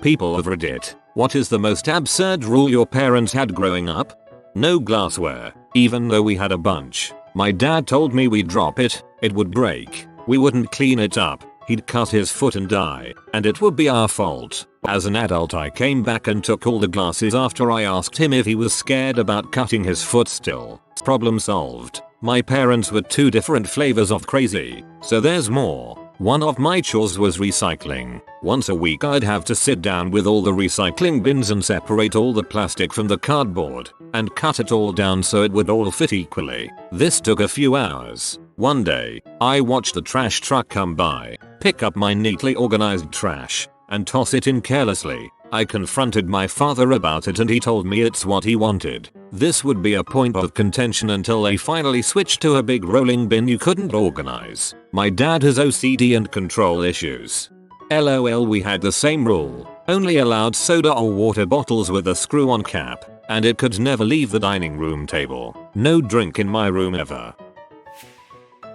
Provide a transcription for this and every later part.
People of Reddit, what is the most absurd rule your parents had growing up? No glassware, even though we had a bunch. My dad told me we'd drop it, it would break, we wouldn't clean it up, he'd cut his foot and die, and it would be our fault. As an adult I came back and took all the glasses after I asked him if he was scared about cutting his foot still. Problem solved. My parents were two different flavors of crazy, so there's more. One of my chores was recycling. Once a week I'd have to sit down with all the recycling bins and separate all the plastic from the cardboard, and cut it all down so it would all fit equally. This took a few hours. One day, I watched the trash truck come by, pick up my neatly organized trash, and toss it in carelessly. I confronted my father about it and he told me it's what he wanted. This would be a point of contention until they finally switched to a big rolling bin you couldn't organize. My dad has OCD and control issues. LOL, we had the same rule, only allowed soda or water bottles with a screw-on cap, and it could never leave the dining room table. No drink in my room ever.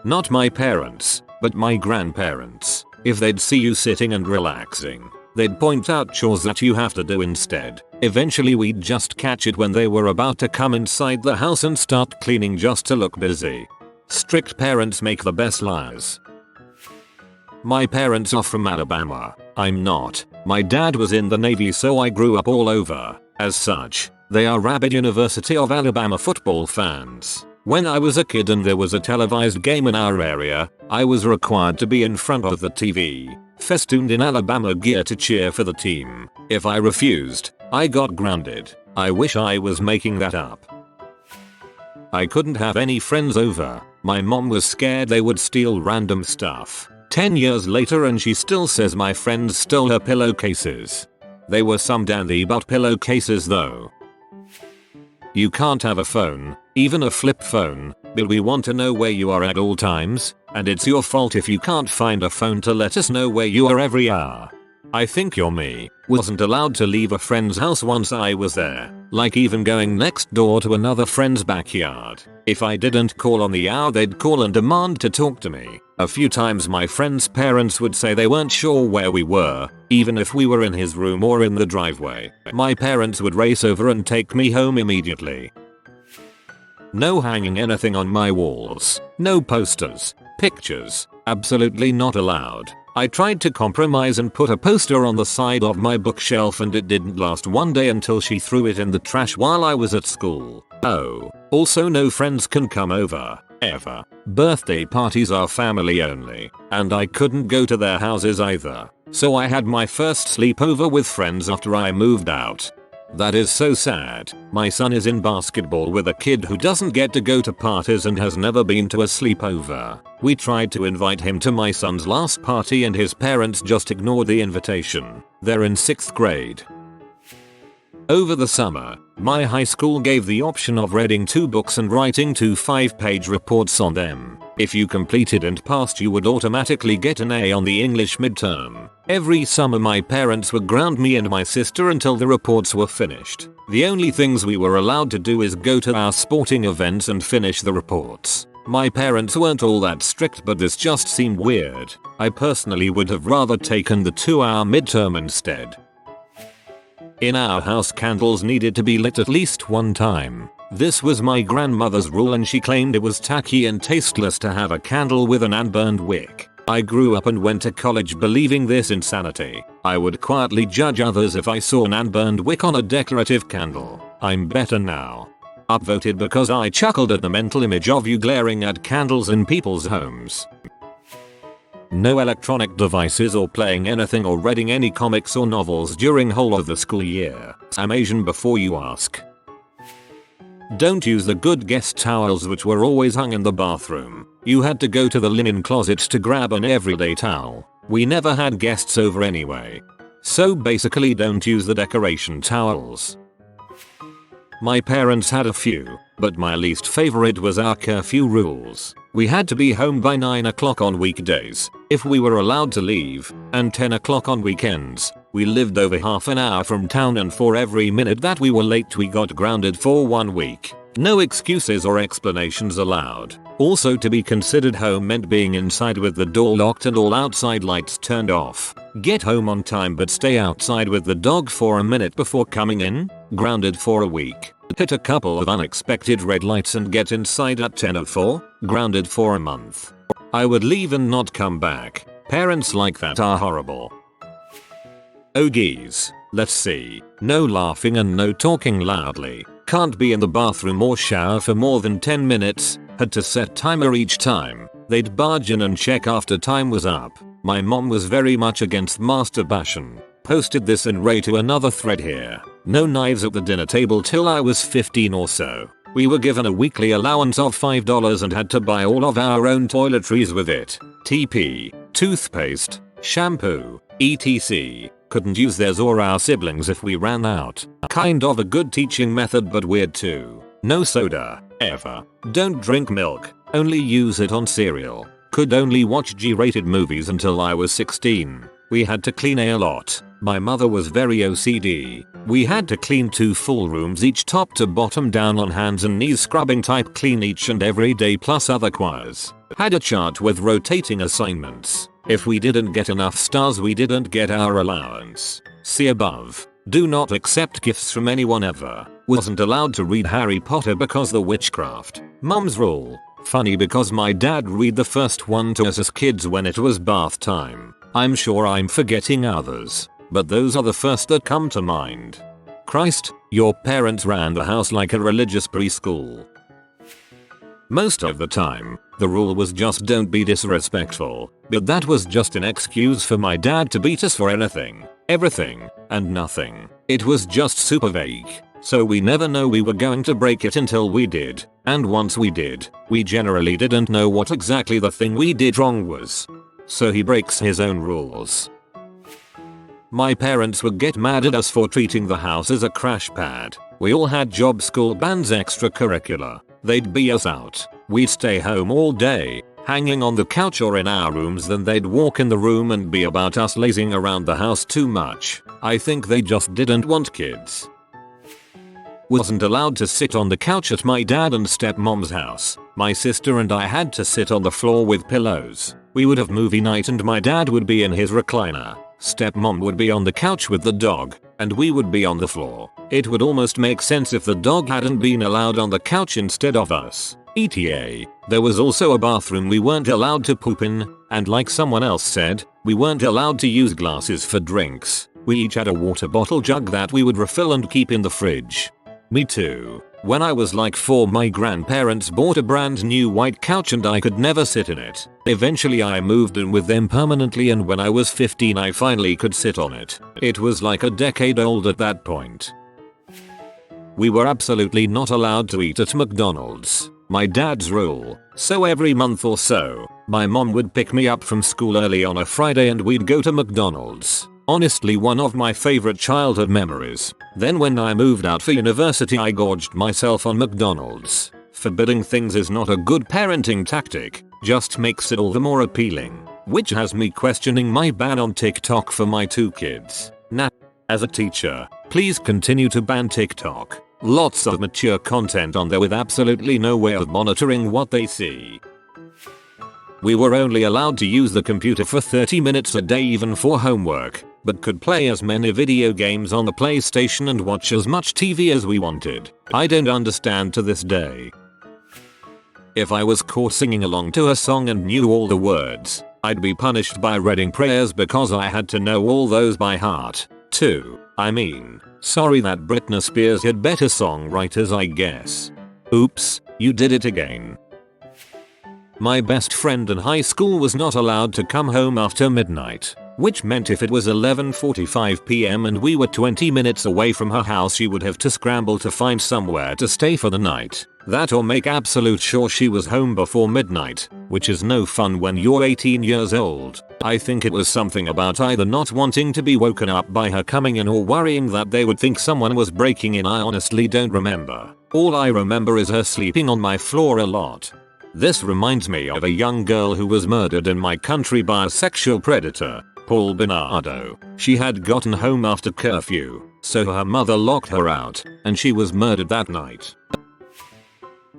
Not my parents, but my grandparents. If they'd see you sitting and relaxing, they'd point out chores that you have to do instead. Eventually we'd just catch it when they were about to come inside the house and start cleaning just to look busy. Strict parents make the best liars. My parents are from Alabama. I'm not. My dad was in the Navy, so I grew up all over. As such, they are rabid University of Alabama football fans. When I was a kid and there was a televised game in our area, I was required to be in front of the TV, festooned in Alabama gear to cheer for the team. If I refused, I got grounded. I wish I was making that up. I couldn't have any friends over. My mom was scared they would steal random stuff. 10 years later and she still says my friends stole her pillowcases. They were some dandy but pillowcases though. You can't have a phone, even a flip phone, but we want to know where you are at all times, and it's your fault if you can't find a phone to let us know where you are every hour. I think you're me. Wasn't allowed to leave a friend's house once I was there, like even going next door to another friend's backyard. If I didn't call on the hour they'd call and demand to talk to me. A few times my friend's parents would say they weren't sure where we were, even if we were in his room or in the driveway. My parents would race over and take me home immediately. No hanging anything on my walls. No posters, pictures, absolutely not allowed. I tried to compromise and put a poster on the side of my bookshelf and it didn't last one day until she threw it in the trash while I was at school. Oh, also no friends can come over, ever. Birthday parties are family only, and I couldn't go to their houses either. So I had my first sleepover with friends after I moved out. That is so sad. My son is in basketball with a kid who doesn't get to go to parties and has never been to a sleepover. We tried to invite him to my son's last party and his parents just ignored the invitation. They're in 6th grade. Over the summer, my high school gave the option of reading 2 books and writing 2 5-page reports on them. If you completed and passed you would automatically get an A on the English midterm. Every summer my parents would ground me and my sister until the reports were finished. The only things we were allowed to do is go to our sporting events and finish the reports. My parents weren't all that strict but this just seemed weird. I personally would have rather taken the 2-hour midterm instead. In our house candles needed to be lit at least one time. This was my grandmother's rule and she claimed it was tacky and tasteless to have a candle with an unburned wick. I grew up and went to college believing this insanity. I would quietly judge others if I saw an unburned wick on a decorative candle. I'm better now. Upvoted because I chuckled at the mental image of you glaring at candles in people's homes. No electronic devices or playing anything or reading any comics or novels during whole of the school year. I'm Asian before you ask. Don't use the good guest towels which were always hung in the bathroom. You had to go to the linen closet to grab an everyday towel. We never had guests over anyway. So basically don't use the decoration towels. My parents had a few, but my least favorite was our curfew rules. We had to be home by 9 o'clock on weekdays, if we were allowed to leave, and 10 o'clock on weekends. We lived over half an hour from town and for every minute that we were late we got grounded for 1 week. No excuses or explanations allowed. Also, to be considered home meant being inside with the door locked and all outside lights turned off. Get home on time but stay outside with the dog for a minute before coming in. Grounded for a week. Hit a couple of unexpected red lights and get inside at 10:04. Grounded for a month. I would leave and not come back. Parents like that are horrible. Oh geez. Let's see. No laughing and no talking loudly. Can't be in the bathroom or shower for more than 10 minutes. Had to set timer each time. They'd barge in and check after time was up. My mom was very much against masturbation. Posted this in Ray to another thread here. No knives at the dinner table till I was 15 or so. We were given a weekly allowance of $5 and had to buy all of our own toiletries with it. TP, toothpaste, shampoo, etc. Couldn't use theirs or our siblings if we ran out. Kind of a good teaching method but weird too. No soda, ever. Don't drink milk, only use it on cereal. Could only watch G-rated movies until I was 16. We had to clean a lot. My mother was very OCD. We had to clean 2 full rooms each top to bottom down on hands and knees scrubbing type clean each and every day plus other choirs. Had a chart with rotating assignments. If we didn't get enough stars we didn't get our allowance. See above. Do not accept gifts from anyone ever. Wasn't allowed to read Harry Potter because the witchcraft. Mom's rule. Funny because my dad read the first one to us as kids when it was bath time. I'm sure I'm forgetting others, but those are the first that come to mind. Christ, your parents ran the house like a religious preschool. Most of the time, the rule was just don't be disrespectful, but that was just an excuse for my dad to beat us for anything, everything, and nothing. It was just super vague, so we never know we were going to break it until we did, and once we did, we generally didn't know what exactly the thing we did wrong was. So he breaks his own rules. My parents would get mad at us for treating the house as a crash pad. We all had job, school, bands, extracurricular. They'd be us out. We'd stay home all day, hanging on the couch or in our rooms, then they'd walk in the room and be about us lazing around the house too much. I think they just didn't want kids. Wasn't allowed to sit on the couch at my dad and stepmom's house. My sister and I had to sit on the floor with pillows. We would have movie night and my dad would be in his recliner. Stepmom would be on the couch with the dog, and we would be on the floor. It would almost make sense if the dog hadn't been allowed on the couch instead of us. ETA. There was also a bathroom we weren't allowed to poop in, and like someone else said, we weren't allowed to use glasses for drinks. We each had a water bottle jug that we would refill and keep in the fridge. Me too. When I was like 4, my grandparents bought a brand new white couch and I could never sit in it. Eventually I moved in with them permanently, and when I was 15 I finally could sit on it. It was like a decade old at that point. We were absolutely not allowed to eat at McDonald's. My dad's rule. So every month or so, my mom would pick me up from school early on a Friday and we'd go to McDonald's. Honestly, one of my favorite childhood memories. Then when I moved out for university I gorged myself on McDonald's. Forbidding things is not a good parenting tactic, just makes it all the more appealing. Which has me questioning my ban on TikTok for my 2 kids. Nah. As a teacher, please continue to ban TikTok. Lots of mature content on there with absolutely no way of monitoring what they see. We were only allowed to use the computer for 30 minutes a day even for homework, but could play as many video games on the PlayStation and watch as much TV as we wanted. I don't understand to this day. If I was caught singing along to a song and knew all the words, I'd be punished by reading prayers because I had to know all those by heart, too. I mean, sorry that Britney Spears had better songwriters, I guess. Oops, you did it again. My best friend in high school was not allowed to come home after midnight, which meant if it was 11:45 PM and we were 20 minutes away from her house she would have to scramble to find somewhere to stay for the night. That or make absolute sure she was home before midnight, which is no fun when you're 18 years old. I think it was something about either not wanting to be woken up by her coming in or worrying that they would think someone was breaking in. I honestly don't remember. All I remember is her sleeping on my floor a lot. This reminds me of a young girl who was murdered in my country by a sexual predator, Paul Bernardo. She had gotten home after curfew, so her mother locked her out, and she was murdered that night.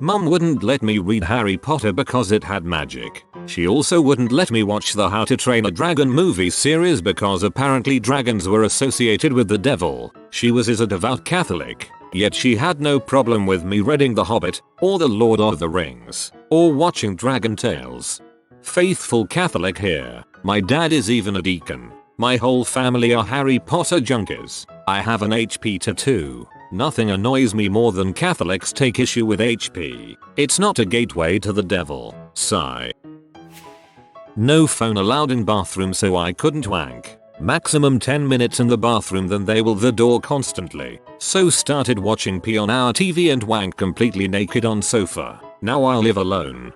Mum wouldn't let me read Harry Potter because it had magic. She also wouldn't let me watch the How to Train a Dragon movie series because apparently dragons were associated with the devil. She was a devout Catholic, yet she had no problem with me reading The Hobbit, or The Lord of the Rings, or watching Dragon Tales. Faithful Catholic here. My dad is even a deacon. My whole family are Harry Potter junkies. I have an HP tattoo. Nothing annoys me more than Catholics take issue with HP. It's not a gateway to the devil. Sigh. No phone allowed in bathroom, so I couldn't wank. Maximum 10 minutes in the bathroom, then they will the door constantly. So started watching P on our TV and wank completely naked on sofa. Now I live alone.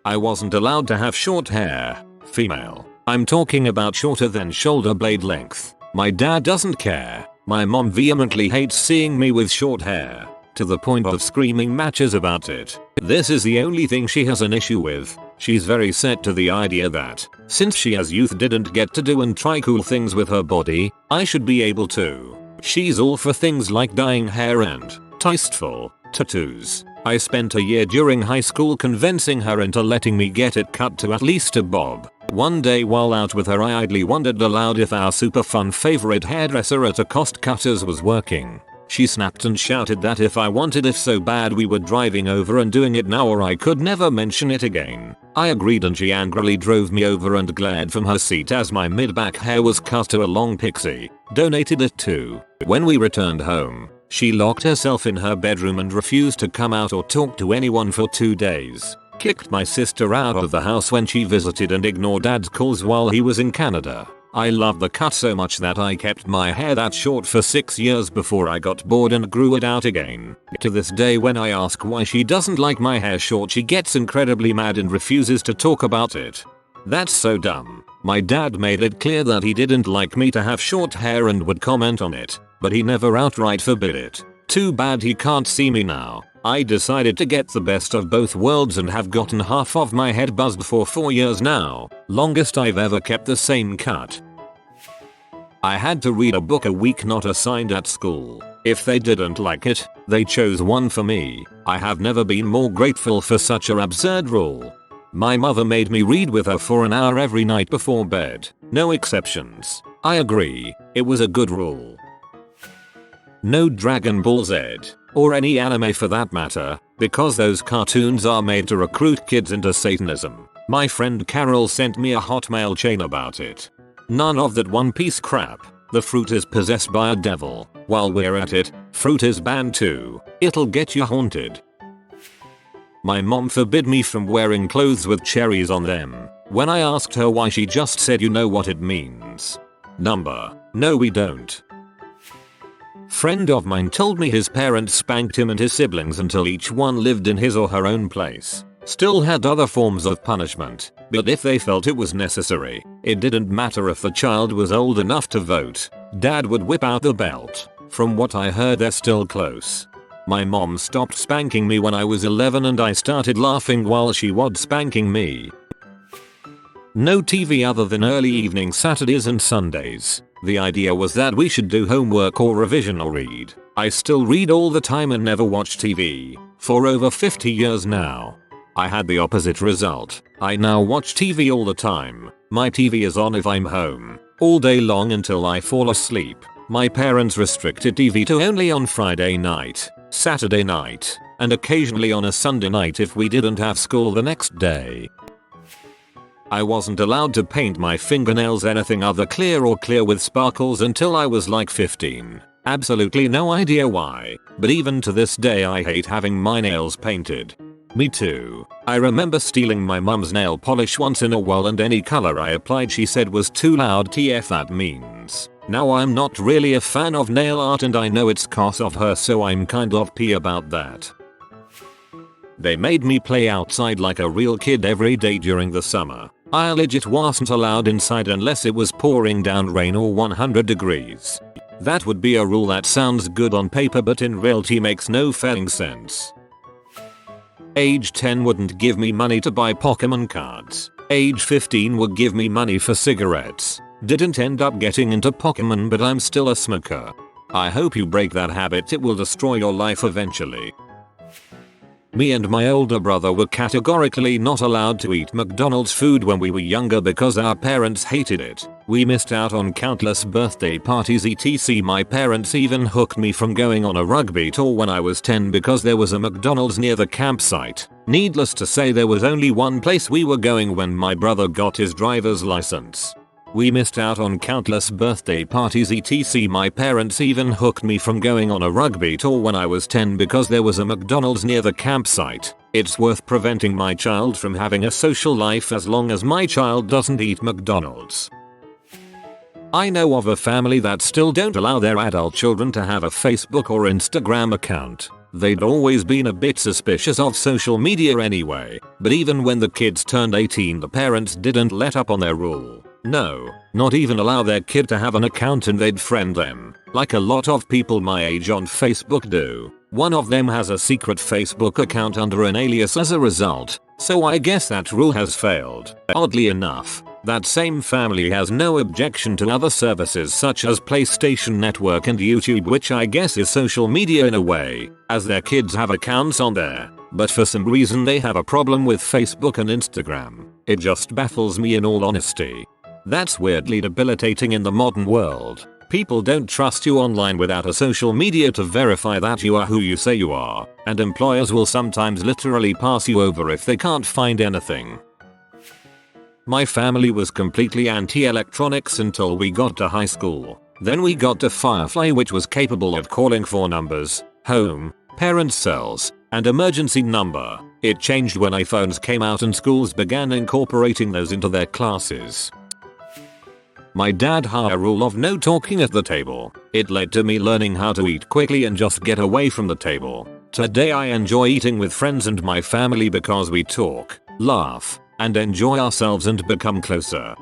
I wasn't allowed to have short hair. Female. I'm talking about shorter than shoulder blade length. My dad doesn't care. My mom vehemently hates seeing me with short hair, to the point of screaming matches about it. This is the only thing she has an issue with. She's very set to the idea that, since she as youth didn't get to do and try cool things with her body, I should be able to. She's all for things like dyeing hair and tasteful tattoos. I spent a year during high school convincing her into letting me get it cut to at least a bob. One day while out with her, I idly wondered aloud if our super fun favorite hairdresser at a cost cutters was working. She snapped and shouted that if I wanted it so bad we were driving over and doing it now or I could never mention it again. I agreed and she angrily drove me over and glared from her seat as my mid-back hair was cut to a long pixie. Donated it too. When we returned home, she locked herself in her bedroom and refused to come out or talk to anyone for 2 days. Kicked my sister out of the house when she visited and ignored dad's calls while he was in Canada. I loved the cut so much that I kept my hair that short for 6 years before I got bored and grew it out again. To this day when I ask why she doesn't like my hair short, she gets incredibly mad and refuses to talk about it. That's so dumb. My dad made it clear that he didn't like me to have short hair and would comment on it, but he never outright forbid it. Too bad he can't see me now. I decided to get the best of both worlds and have gotten half of my head buzzed for 4 years now. Longest I've ever kept the same cut. I had to read a book a week not assigned at school. If they didn't like it, they chose one for me. I have never been more grateful for such an absurd rule. My mother made me read with her for an hour every night before bed. No exceptions. I agree. It was a good rule. No Dragon Ball Z. Or any anime for that matter, because those cartoons are made to recruit kids into Satanism. My friend Carol sent me a Hotmail chain about it. None of that One Piece crap. The fruit is possessed by a devil. While we're at it, fruit is banned too. It'll get you haunted. My mom forbid me from wearing clothes with cherries on them. When I asked her why, she just said, "You know what it means." Number. No, we don't. Friend of mine told me his parents spanked him and his siblings until each one lived in his or her own place. Still had other forms of punishment, but if they felt it was necessary, it didn't matter if the child was old enough to vote. Dad would whip out the belt. From what I heard, they're still close. My mom stopped spanking me when I was 11 and I started laughing while she was spanking me. No TV other than early evening Saturdays and Sundays. The idea was that we should do homework or revision or read. I still read all the time and never watch TV. For over 50 years now. I had the opposite result. I now watch TV all the time. My TV is on if I'm home. All day long until I fall asleep. My parents restricted TV to only on Friday night, Saturday night, and occasionally on a Sunday night if we didn't have school the next day. I wasn't allowed to paint my fingernails anything other clear or clear with sparkles until I was like 15. Absolutely no idea why, but even to this day I hate having my nails painted. Me too. I remember stealing my mum's nail polish once in a while and any color I applied she said was too loud. TF that means. Now I'm not really a fan of nail art and I know it's cos of her, so I'm kind of pee about that. They made me play outside like a real kid every day during the summer. I legit wasn't allowed inside unless it was pouring down rain or 100 degrees. That would be a rule that sounds good on paper but in reality makes no fucking sense. Age 10 wouldn't give me money to buy Pokemon cards. Age 15 would give me money for cigarettes. Didn't end up getting into Pokemon but I'm still a smoker. I hope you break that habit, it will destroy your life eventually. Me and my older brother were categorically not allowed to eat McDonald's food when we were younger because our parents hated it. We missed out on countless birthday parties etc. My parents even hooked me from going on a rugby tour when I was 10 because there was a McDonald's near the campsite. Needless to say, there was only one place we were going when my brother got his driver's license. We missed out on countless birthday parties etc. My parents even hooked me from going on a rugby tour when I was 10 because there was a McDonald's near the campsite. It's worth preventing my child from having a social life as long as my child doesn't eat McDonald's. I know of a family that still don't allow their adult children to have a Facebook or Instagram account. They'd always been a bit suspicious of social media anyway, but even when the kids turned 18 the parents didn't let up on their rule. No, not even allow their kid to have an account and they'd friend them, like a lot of people my age on Facebook do. One of them has a secret Facebook account under an alias as a result, so I guess that rule has failed. Oddly enough, that same family has no objection to other services such as PlayStation Network and YouTube, which I guess is social media in a way, as their kids have accounts on there. But for some reason they have a problem with Facebook and Instagram. It just baffles me in all honesty. That's weirdly debilitating in the modern world. People don't trust you online without a social media to verify that you are who you say you are, and employers will sometimes literally pass you over if they can't find anything. My family was completely anti-electronics until we got to high school. Then we got to Firefly, which was capable of calling for numbers, home, parents' cells, and emergency number. It changed when iPhones came out and schools began incorporating those into their classes. My dad had a rule of no talking at the table. It led to me learning how to eat quickly and just get away from the table. Today I enjoy eating with friends and my family because we talk, laugh, and enjoy ourselves and become closer.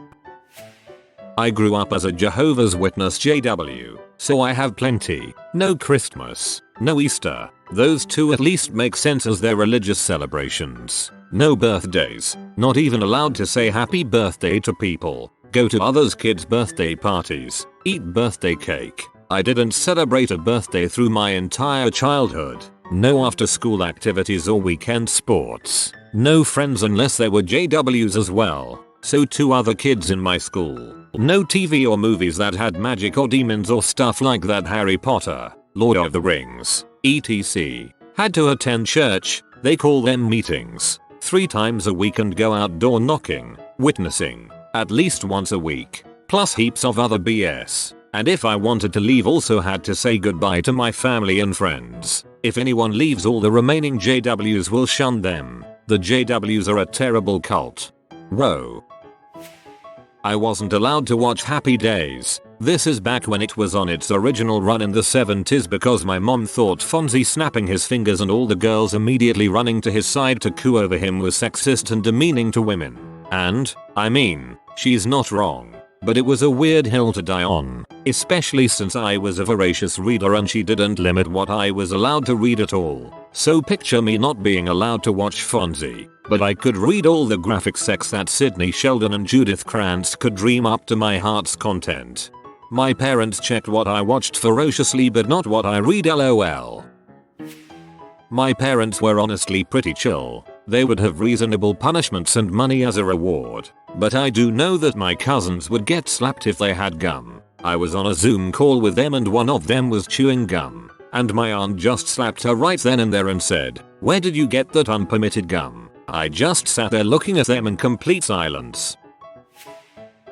I grew up as a Jehovah's Witness JW, so I have plenty. No Christmas, no Easter. Those two at least make sense as they're religious celebrations. No birthdays, not even allowed to say happy birthday to people. Go to others' kids' birthday parties, eat birthday cake. I didn't celebrate a birthday through my entire childhood. No after school activities or weekend sports. No friends unless they were JWs as well. So 2 other kids in my school. No TV or movies that had magic or demons or stuff like that. Harry Potter, Lord of the Rings, etc. Had to attend church, they call them meetings, 3 times a week and go outdoor knocking, witnessing, at least once a week, plus heaps of other BS. And if I wanted to leave also had to say goodbye to my family and friends. If anyone leaves all the remaining JWs will shun them. The JWs are a terrible cult. Row. I wasn't allowed to watch Happy Days. This is back when it was on its original run in the 70s because my mom thought Fonzie snapping his fingers and all the girls immediately running to his side to coo over him was sexist and demeaning to women. And, I mean, she's not wrong. But it was a weird hill to die on, especially since I was a voracious reader and she didn't limit what I was allowed to read at all. So picture me not being allowed to watch Fonzie, but I could read all the graphic sex that Sidney Sheldon and Judith Krantz could dream up to my heart's content. My parents checked what I watched ferociously but not what I read, lol. My parents were honestly pretty chill. They would have reasonable punishments and money as a reward. But I do know that my cousins would get slapped if they had gum. I was on a Zoom call with them and one of them was chewing gum. And my aunt just slapped her right then and there and said, "Where did you get that unpermitted gum?" I just sat there looking at them in complete silence.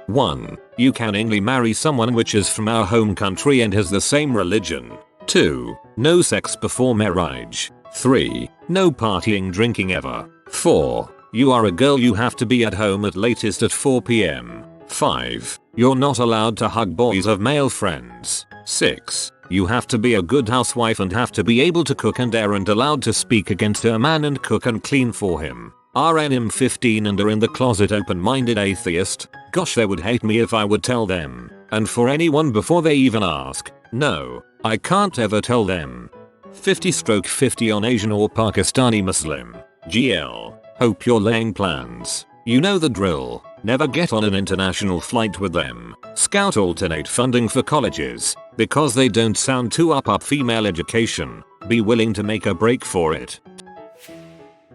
1. You can only marry someone which is from our home country and has the same religion. 2. No sex before marriage. 3. No partying drinking ever. 4. You are a girl, you have to be at home at latest at 4 PM. 5. You're not allowed to hug boys of male friends. 6. You have to be a good housewife and have to be able to cook and aren't allowed to speak against her man and cook and clean for him. RNM 15 and are in the closet open-minded atheist. Gosh, they would hate me if I would tell them. And for anyone before they even ask, no, I can't ever tell them. 50/50 on Asian or Pakistani Muslim. GL. Hope you're laying plans. You know the drill. Never get on an international flight with them. Scout alternate funding for colleges. Because they don't sound too up female education. Be willing to make a break for it.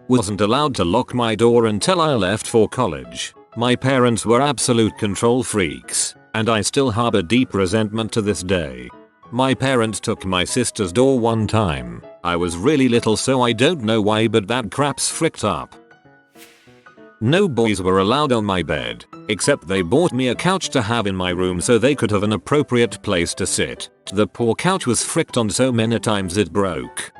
Wasn't allowed to lock my door until I left for college. My parents were absolute control freaks, and I still harbor deep resentment to this day. My parents took my sister's door one time. I was really little, so I don't know why, but that crap's fricked up. No boys were allowed on my bed, except they bought me a couch to have in my room so they could have an appropriate place to sit. The poor couch was fricked on so many times it broke.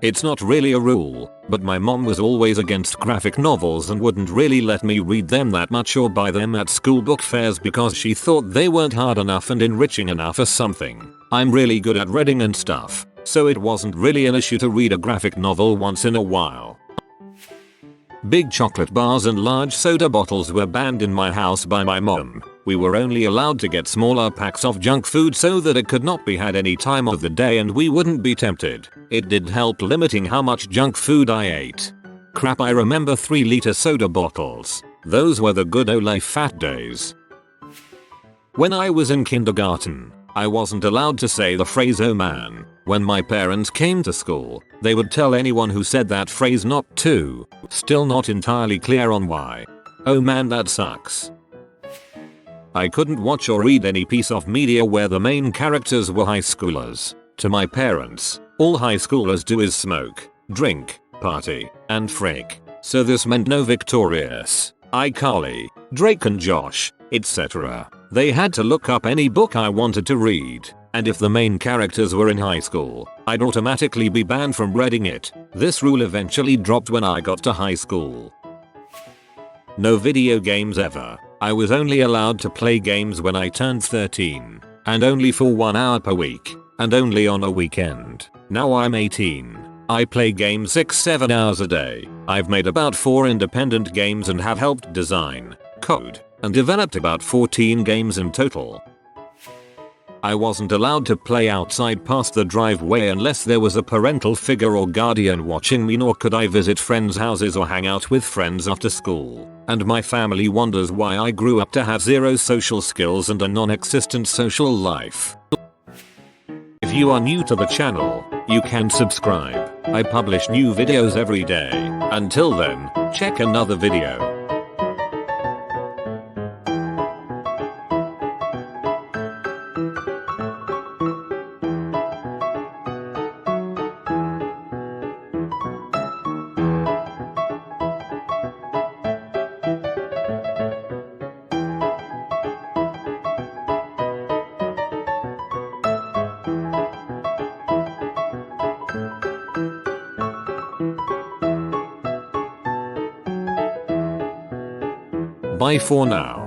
It's not really a rule, but my mom was always against graphic novels and wouldn't really let me read them that much or buy them at school book fairs because she thought they weren't hard enough and enriching enough or something. I'm really good at reading and stuff, so it wasn't really an issue to read a graphic novel once in a while. Big chocolate bars and large soda bottles were banned in my house by my mom. We were only allowed to get smaller packs of junk food so that it could not be had any time of the day and we wouldn't be tempted. It did help limiting how much junk food I ate. Crap, I remember 3-liter soda bottles. Those were the good old fat days. When I was in kindergarten, I wasn't allowed to say the phrase "oh man." When my parents came to school, they would tell anyone who said that phrase not to. Still not entirely clear on why. Oh man, that sucks. I couldn't watch or read any piece of media where the main characters were high schoolers. To my parents, all high schoolers do is smoke, drink, party, and frick. So this meant no Victorious, iCarly, Drake and Josh, etc. They had to look up any book I wanted to read. And if the main characters were in high school, I'd automatically be banned from reading it. This rule eventually dropped when I got to high school. No video games ever. I was only allowed to play games when I turned 13, and only for 1 hour per week, and only on a weekend. Now I'm 18. I play games 6-7 hours a day. I've made about 4 independent games and have helped design, code, and developed about 14 games in total. I wasn't allowed to play outside past the driveway unless there was a parental figure or guardian watching me, nor could I visit friends' houses or hang out with friends after school. And my family wonders why I grew up to have zero social skills and a non-existent social life. If you are new to the channel, you can subscribe. I publish new videos every day. Until then, check another video. Bye for now.